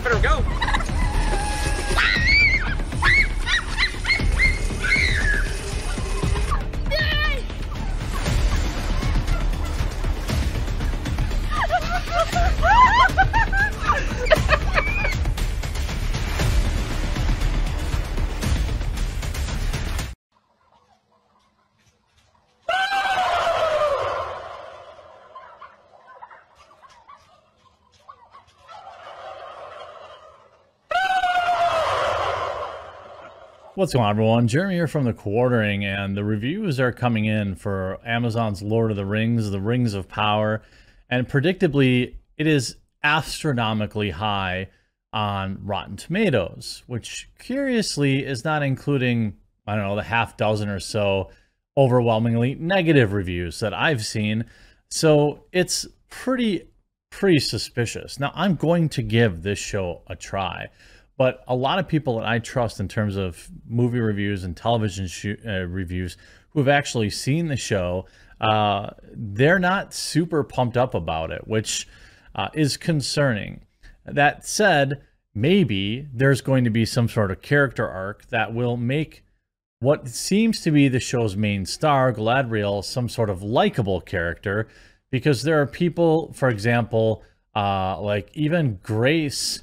better go. What's going on, everyone? Jeremy here from The Quartering, and the reviews are coming in for Amazon's Lord of the Rings of Power, and predictably, it is astronomically high on Rotten Tomatoes, which curiously is not including, I don't know, the half dozen or so overwhelmingly negative reviews that I've seen. So it's pretty suspicious. Now, I'm going to give this show a try. But a lot of people that I trust in terms of movie reviews and television reviews who have actually seen the show, they're not super pumped up about it, which is concerning. That said, maybe there's going to be some sort of character arc that will make what seems to be the show's main star, Galadriel, some sort of likable character, because there are people, for example, like even Grace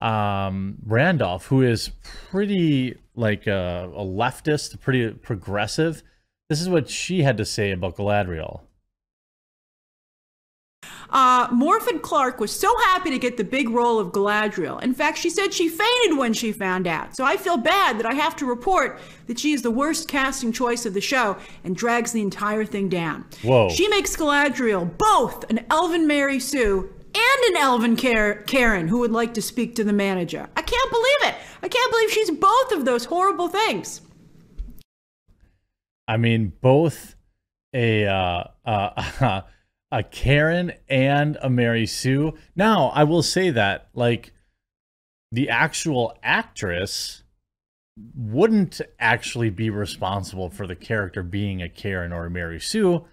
Randolph, who is pretty like a leftist, pretty progressive. This is what she had to say about Galadriel. Morfydd Clark was so happy to get the big role of Galadriel. In fact, she said she fainted when she found out. So I feel bad that I have to report that she is the worst casting choice of the show and drags the entire thing down. Whoa. She makes Galadriel both an elven Mary Sue and an elven Karen who would like to speak to the manager. I can't believe it. I can't believe she's both of those horrible things. I mean, both a Karen and a Mary Sue. Now, I will say that, like, the actual actress wouldn't actually be responsible for the character being a Karen or a Mary Sue.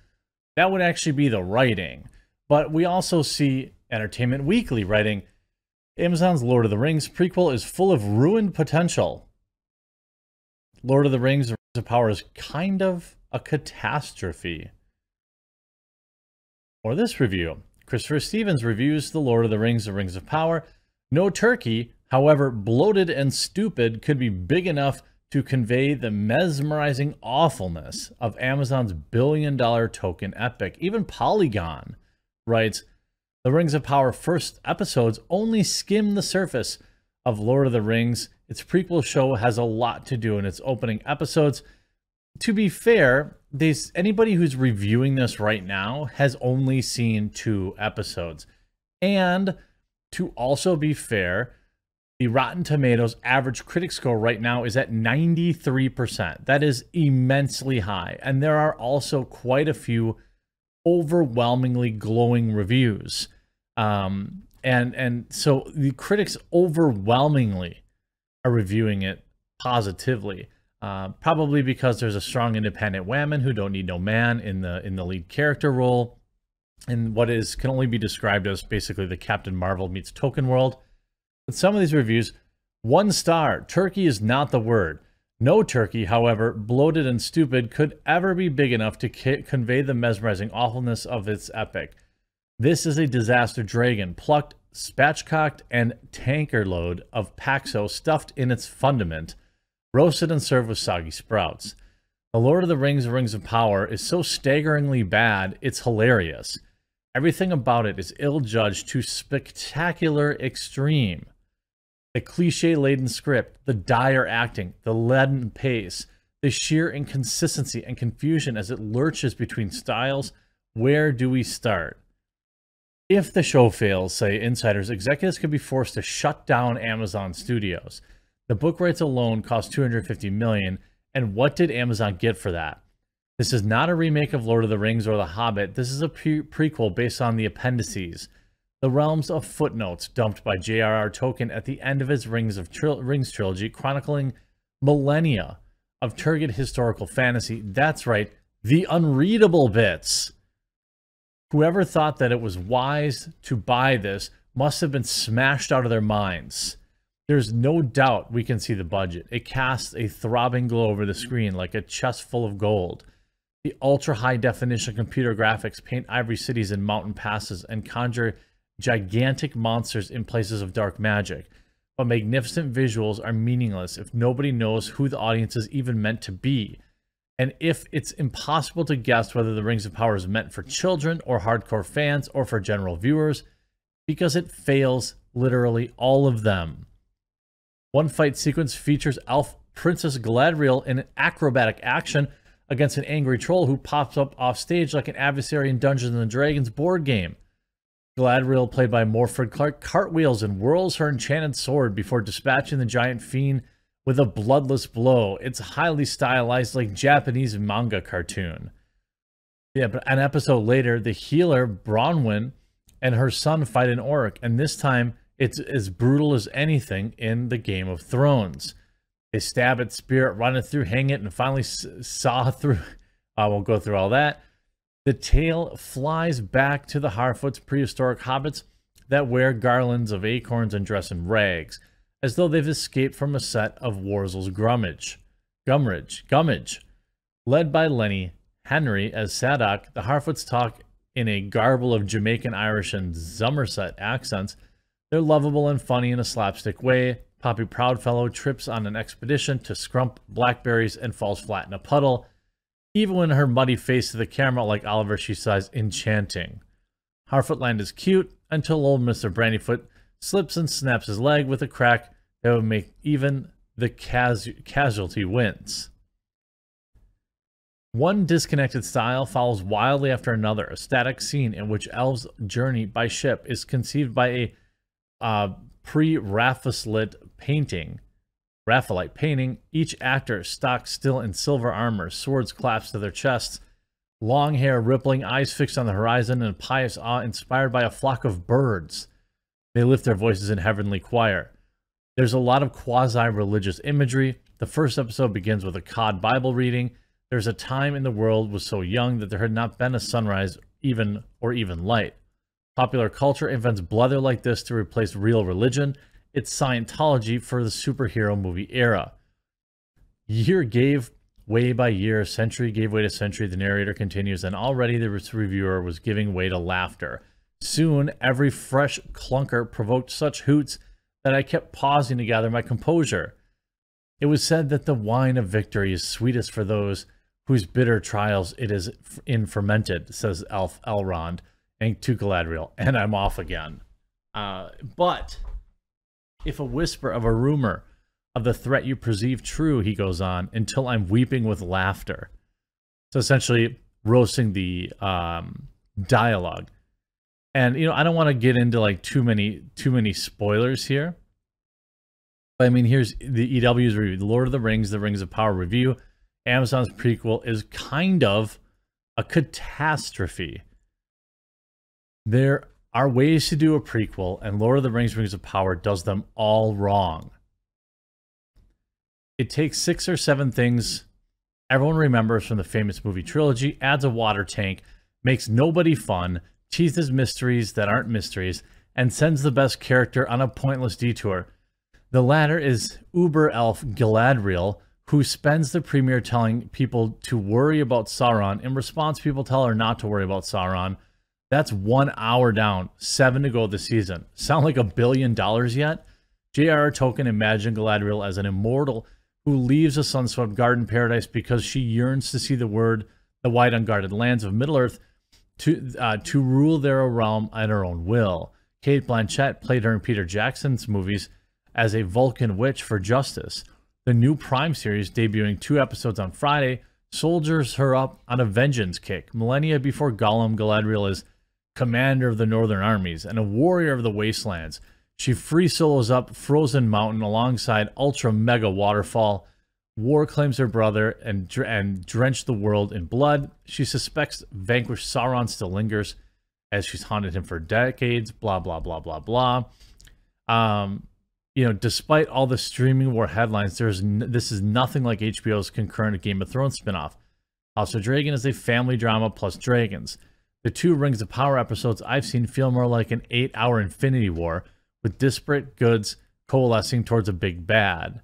That would actually be the writing. But we also see Entertainment Weekly writing, Amazon's Lord of the Rings prequel is full of ruined potential. Lord of the Rings of Power is kind of a catastrophe. Or this review, Christopher Stevens reviews The Lord of the Rings of Power. No turkey, however bloated and stupid, could be big enough to convey the mesmerizing awfulness of Amazon's billion-dollar token epic. Even Polygon writes, The Rings of Power first episodes only skim the surface of Lord of the Rings. Its prequel show has a lot to do in its opening episodes. To be fair, anybody who's reviewing this right now has only seen 2 episodes. And to also be fair, the Rotten Tomatoes average critic score right now is at 93%. That is immensely high. And there are also quite a few overwhelmingly glowing reviews. And so the critics overwhelmingly are reviewing it positively. Probably because there's a strong independent woman who don't need no man in the lead character role, in what can only be described as basically the Captain Marvel meets Tolkien world. But some of these reviews, 1 star, turkey is not the word. No turkey, however bloated and stupid, could ever be big enough to convey the mesmerizing awfulness of its epic. This is a disaster dragon, plucked, spatchcocked, and tanker load of Paxo stuffed in its fundament, roasted and served with soggy sprouts. The Lord of the Rings of Power is so staggeringly bad, it's hilarious. Everything about it is ill-judged to spectacular extreme. The cliche-laden script, the dire acting, the leaden pace, the sheer inconsistency and confusion as it lurches between styles. Where do we start? If the show fails, say insiders, executives could be forced to shut down Amazon Studios. The book rights alone cost $250 million, and what did Amazon get for that? This is not a remake of Lord of the Rings or The Hobbit. This is a prequel based on the appendices, the realms of footnotes dumped by J.R.R. Tolkien at the end of his Rings trilogy, chronicling millennia of turgid historical fantasy. That's right, the unreadable bits. Whoever thought that it was wise to buy this must have been smashed out of their minds. There's no doubt we can see the budget. It casts a throbbing glow over the screen like a chest full of gold. The ultra-high-definition computer graphics paint ivory cities and mountain passes and conjure gigantic monsters in places of dark magic. But magnificent visuals are meaningless if nobody knows who the audience is even meant to be. And if it's impossible to guess whether the Rings of Power is meant for children or hardcore fans or for general viewers, because it fails literally all of them. One fight sequence features elf Princess Galadriel in acrobatic action against an angry troll who pops up off stage like an adversary in Dungeons & Dragons board game. Galadriel, played by Morfydd Clark, cartwheels and whirls her enchanted sword before dispatching the giant fiend with a bloodless blow. It's highly stylized like Japanese manga cartoon. Yeah, but an episode later, the healer Bronwyn and her son fight an orc, and this time it's as brutal as anything in the Game of Thrones. They stab its spirit, run it through, hang it, and finally saw through. I won't go through all that. The tale flies back to the Harfoots, prehistoric hobbits that wear garlands of acorns and dress in rags, as though they've escaped from a set of Worzel's Gummidge. Led by Lenny Henry as Sadok, the Harfoots talk in a garble of Jamaican, Irish, and Somerset accents. They're lovable and funny in a slapstick way. Poppy Proudfellow trips on an expedition to scrump blackberries and falls flat in a puddle. Even when her muddy face to the camera, like Oliver, she sighs, enchanting. Harfootland is cute until old Mr. Brandyfoot slips and snaps his leg with a crack that would make even the casualty wince. One disconnected style follows wildly after another, a static scene in which elves journey by ship is conceived by a pre-Raphaelite painting. Each actor stock still in silver armor, swords clasped to their chests, long hair rippling, eyes fixed on the horizon, and pious awe inspired by a flock of birds. They lift their voices in heavenly choir. There's a lot of quasi-religious imagery. The first episode begins with a cod Bible reading. There's a time in the world was so young that there had not been a sunrise even light. Popular culture invents blether like this to replace real religion. It's Scientology for the superhero movie era. Year gave way by year, century gave way to century, the narrator continues, and already the reviewer was giving way to laughter. Soon, every fresh clunker provoked such hoots that I kept pausing to gather my composure. It was said that the wine of victory is sweetest for those whose bitter trials it is in fermented, says Elf Elrond, and to Galadriel, and I'm off again. But if a whisper of a rumor of the threat you perceive true, he goes on, until I'm weeping with laughter. So essentially roasting the dialogue. And, you know, I don't want to get into like too many spoilers here. But I mean, here's the EW's review. The Lord of the Rings of Power review. Amazon's prequel is kind of a catastrophe. There are ways to do a prequel, and Lord of the Rings of Power does them all wrong. It takes 6 or 7 things everyone remembers from the famous movie trilogy, adds a water tank, makes nobody fun, teases mysteries that aren't mysteries, and sends the best character on a pointless detour. The latter is Uber Elf Galadriel, who spends the premiere telling people to worry about Sauron. In response, people tell her not to worry about Sauron. That's 1 hour down, 7 to go this season. Sound like $1 billion yet? J.R.R. Tolkien imagined Galadriel as an immortal who leaves a sun-swept garden paradise because she yearns to see the wide unguarded lands of Middle-earth to rule their realm at her own will. Cate Blanchett played her in Peter Jackson's movies as a Vulcan witch for justice. The new Prime series, debuting 2 episodes on Friday, soldiers her up on a vengeance kick. Millennia before Gollum, Galadriel is commander of the northern armies and a warrior of the wastelands. She free solos up Frozen Mountain alongside Ultra Mega Waterfall. War claims her brother and drenched the world in blood. She suspects vanquished Sauron still lingers as she's haunted him for decades. Blah, blah, blah, blah, blah. You know, despite all the streaming war headlines, this is nothing like HBO's concurrent Game of Thrones spinoff. House of Dragon is a family drama plus dragons. The 2 Rings of Power episodes I've seen feel more like an 8-hour Infinity War, with disparate goods coalescing towards a big bad.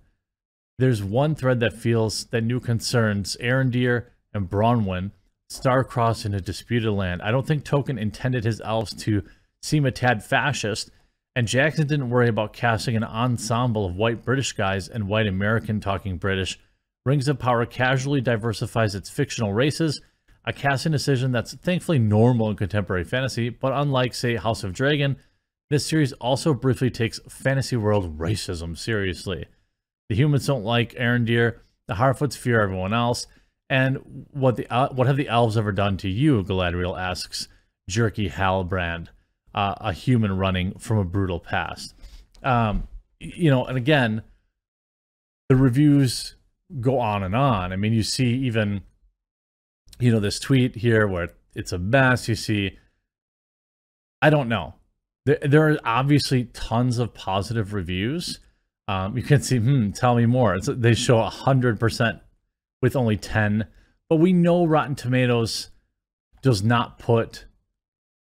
There's one thread that feels that new concerns Arendir and Bronwyn star-crossed in a disputed land. I don't think Tolkien intended his elves to seem a tad fascist, and Jackson didn't worry about casting an ensemble of white British guys and white American talking British. Rings of Power casually diversifies its fictional races, a casting decision that's thankfully normal in contemporary fantasy, but unlike, say, House of Dragon, this series also briefly takes fantasy world racism seriously. The humans don't like Arendir, the Harfoots fear everyone else, and what have the elves ever done to you, Galadriel asks Jerky Halbrand, a human running from a brutal past. You know, and again, the reviews go on and on. I mean, you see even, you know, this tweet here where it's a mess. You see, I don't know. There are obviously tons of positive reviews. You can see, tell me more. They show 100% with only 10. But we know Rotten Tomatoes does not put,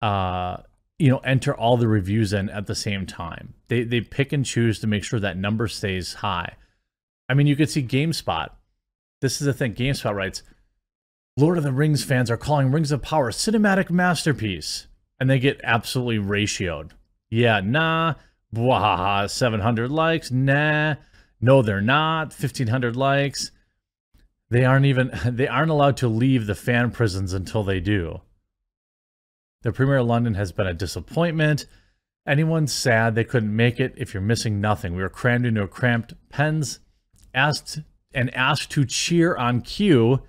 enter all the reviews in at the same time. They pick and choose to make sure that number stays high. I mean, you could see GameSpot. This is the thing. GameSpot writes, Lord of the Rings fans are calling Rings of Power a cinematic masterpiece. And they get absolutely ratioed. Yeah, nah. Blah, 700 likes. Nah. No, they're not. 1,500 likes. They aren't allowed to leave the fan prisons until they do. The premiere of London has been a disappointment. Anyone sad they couldn't make it, if you're missing nothing. We were crammed into a cramped pens, asked to cheer on cue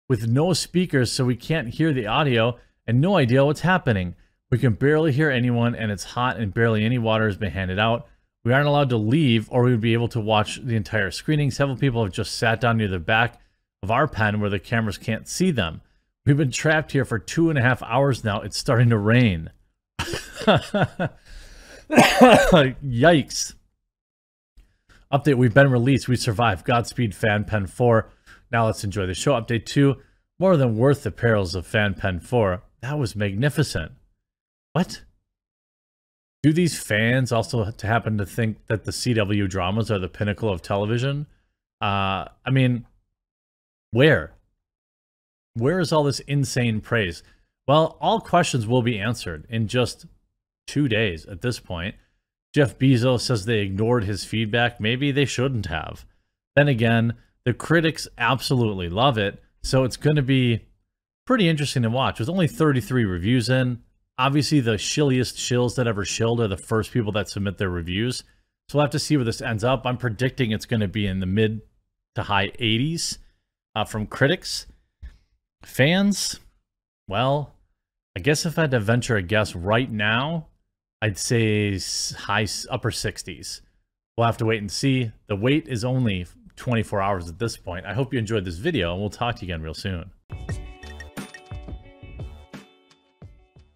with no speakers so we can't hear the audio and no idea what's happening. We can barely hear anyone and it's hot and barely any water has been handed out. We aren't allowed to leave or we would be able to watch the entire screening. Several people have just sat down near the back of our pen where the cameras can't see them. We've been trapped here for 2.5 hours now. It's starting to rain. Yikes. Update, we've been released. We survived. Godspeed, FanPen 4. Now let's enjoy the show. Update 2. More than worth the perils of FanPen 4. That was magnificent. What? Do these fans also happen to think that the CW dramas are the pinnacle of television? I mean, where? Where is all this insane praise? Well, all questions will be answered in just 2 days at this point. Jeff Bezos says they ignored his feedback. Maybe they shouldn't have. Then again, the critics absolutely love it, so it's going to be pretty interesting to watch. With only 33 reviews in, obviously the shilliest shills that ever shilled are the first people that submit their reviews. So we'll have to see where this ends up. I'm predicting it's going to be in the mid to high 80s from critics. Fans, well, I guess if I had to venture a guess right now, I'd say upper 60s. We'll have to wait and see. The wait is only 24 hours at this point. I hope you enjoyed this video, and we'll talk to you again real soon.